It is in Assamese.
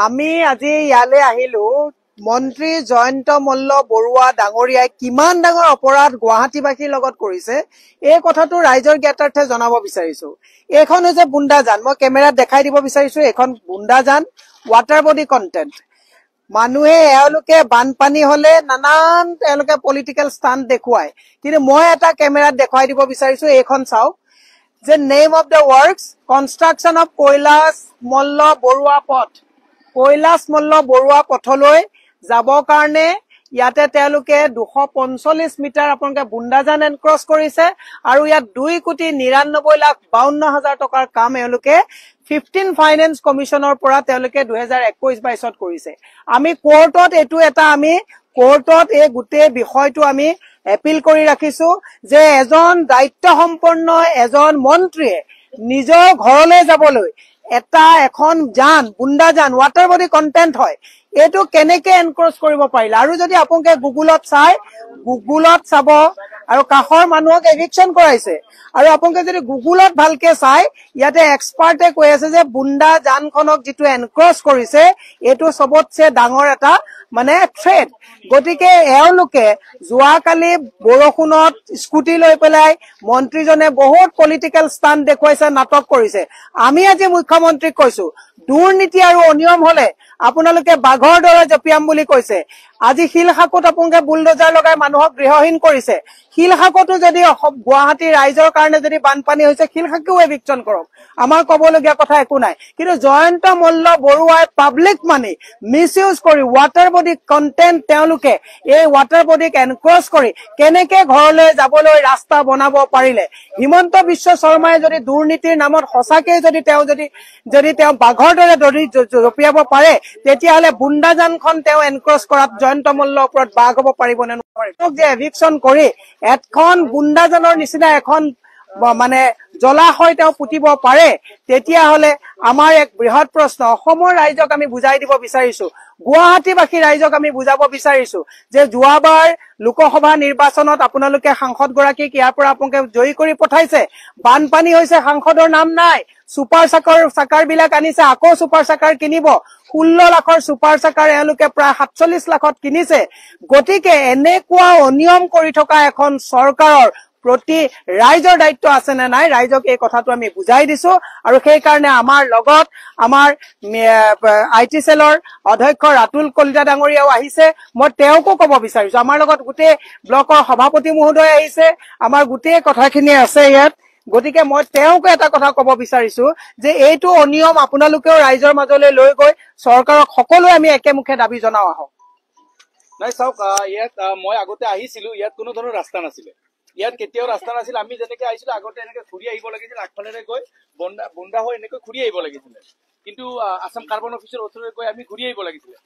আমি আজি ইয়ালে আহিলো মন্ত্ৰী জয়ন্ত মল্ল বৰুৱা ডাঙৰীয়াই কিমান ডাঙৰ অপৰাধ গুৱাহাটীবাসীৰ লগত কৰিছে এই কথাটো ৰাইজৰ জ্ঞাতাৰ্থে জনাব বিচাৰিছো। এইখন হৈছে বুন্দাজান, মই কেমেৰাত দেখাই দিব বিচাৰিছো। এইখন বুন্দাজান ৱাটাৰ বডি কন্টেন্ট। মানুহে এওঁলোকে বানপানী হলে নানান তেওঁলোকে পলিটিকেল ষ্টাণ্ট দেখুৱায়, কিন্তু মই এটা কেমেৰাত দেখুৱাই দিব বিচাৰিছো। এইখন চাওক, যে name of the works construction of Kailash Malla Barua পথ। কৈলাশ মল্ল বৰুৱা পথলৈ যাবৰ কাৰণে ইয়াতে তেওঁলোকে 245 মিটাৰ আপোনালোকে বুন্দাজান এনক্ৰছ কৰিছে, আৰু ইয়াত 2,99,52,000 টকাৰ কাম এওঁলোকে 15 ফাইনেন্স কমিশনৰ পৰা তেওঁলোকে 2021-22 কৰিছে। আমি কোৰ্টত এই গোটেই বিষয়টো আমি এপিল কৰি ৰাখিছো যে এজন দায়িত্ব সম্পন্ন এজন মন্ত্ৰীয়ে নিজৰ ঘৰলৈ যাবলৈ এখন জান বুন্দাজান ৱাটাৰ বডি কন্টেন্ট হয়, এইটো কেনেকে এনক্ৰছ কৰিব পাৰিলে। আৰু যদি আপোনালোকে গুগলত চাব, আৰু কাষৰ মানুহক এভিকশ্যন কৰাইছে, আৰু আপোনালোকে যদি গুগলত ভালকে চাই ইয়াতে এক্সপাৰ্টে কৈ আছে যে বুন্দা জানখনক যিটো এনক্ৰছ কৰিছে এইটো চবতছে ডাঙৰ এটা থ্ৰেট। গতিকে এওঁলোকে যোৱাকালি বৰষুণত স্কুটি লৈ পেলাই মন্ত্ৰীজনে বহুত পলিটিকেল ষ্টাণ্ট দেখুৱাইছে, নাটক কৰিছে। আমি আজি মুখ্যমন্ত্ৰীক কৈছো দুৰ্নীতি আৰু অনিয়ম হলে আপোনালোকে বাঘৰ দৰে জপিয়াম বুলি কৈছে। আজি শিলশাকুত আপোনালোকে বুলডোজাৰ লগাই মানুহক গৃহহীন কৰিছে। শিলশাকুতো যদি গুৱাহাটীৰ ৰাইজৰ কাৰণে যদি বানপানী হৈছে শিলশাকুও এভিকশ্যন কৰক, আমাৰ কবলগীয়া কথা একো নাই। কিন্তু জয়ন্ত মল্ল বৰুৱাই পাব্লিক মানি মিছ ইউজ কৰি ৱাটাৰ বডি কন্টেন্ট তেওঁলোকে এই ৱাটাৰ বডিক এনক্ৰছ কৰি কেনেকে ঘৰলৈ যাবলৈ ৰাস্তা বনাব পাৰিলে। হিমন্ত বিশ্ব শৰ্মাই যদি দুৰ্নীতিৰ নামত সঁচাকে যদি তেওঁ বাঘৰ দৰে জপিয়াব পাৰে, তেতিয়াহ'লে বুন্দাজানখন তেওঁ এনক্ৰছ কৰাত জয়ন্ত মল্লৰ ওপৰত বাঘ হব পাৰিব নে নোৱাৰে। যে এভিকশ্যন কৰি এখন বুন্দাজানৰ নিচিনা এখন জলাশয় তেওঁ পুতিব পাৰে, তেতিয়াহ'লে আমাৰ এক বৃহৎ প্ৰশ্ন অসমৰ ৰাইজক আমি বুজাই দিব বিচাৰিছো, গুৱাহাটীবাসী ৰাইজক আমি বুজাব বিচাৰিছো যে যোৱাবাৰ লোকসভা নিৰ্বাচনত আপোনালোকে সাংসদ গৰাকীক ইয়াৰ পৰা আপোনালোকে জয়ী কৰি পঠাইছে, বানপানী হৈছে, সাংসদৰ নাম নাই, ছুপাৰ চাকাৰ বিলাক আনিছে, আকৌ ছুপাৰ চাকাৰ কিনিব। 16 লাখৰ ছুপাৰ চাকাৰ এওঁলোকে প্ৰায় 47 লাখত কিনিছে। গতিকে এনেকুৱা অনিয়ম কৰি থকা এখন চৰকাৰৰ প্ৰতি ৰাইজৰ দায়িত্ব আছে নে নাই, ৰাইজক এই কথাটো আমি বুজাই দিছো। আৰু সেইকাৰণে আমাৰ লগত আমাৰ IT চেলৰ অধ্যক্ষ ৰাতুল কলিতা ডাঙৰীয়াও আহিছে। মই তেওঁকো কব বিচাৰিছো, আমাৰ লগত গোটেই ব্লকৰ সভাপতি মহোদয় আহিছে, আমাৰ গোটেই কথাখিনি আছে ইয়াত। গতিকে মই তেওঁকো এটা কথা কব বিচাৰিছো যে এইটো অনিয়ম আপোনালোকেও ৰাইজৰ মাজলৈ লৈ গৈ চৰকাৰক সকলোৱে আমি একেমুখে দাবী জনাও আহক। নাই চাওক, ইয়াত মই আগতে আহিছিলো, ইয়াত কোনো ধৰণৰ ৰাস্তা নাছিলে, ইয়াত কেতিয়াও ৰাস্তা নাছিল। আমি যেনেকে আহিছিলো আগতে এনেকে ঘূৰি আহিব লাগিছিল, আগফালেৰে গৈ বন্দা হৈ এনেকৈ ঘূৰি আহিব লাগিছিলে, কিন্তু আছাম কাৰ্বন অফিচৰ ওচৰলৈ গৈ আমি ঘূৰি আহিব লাগিছিলে।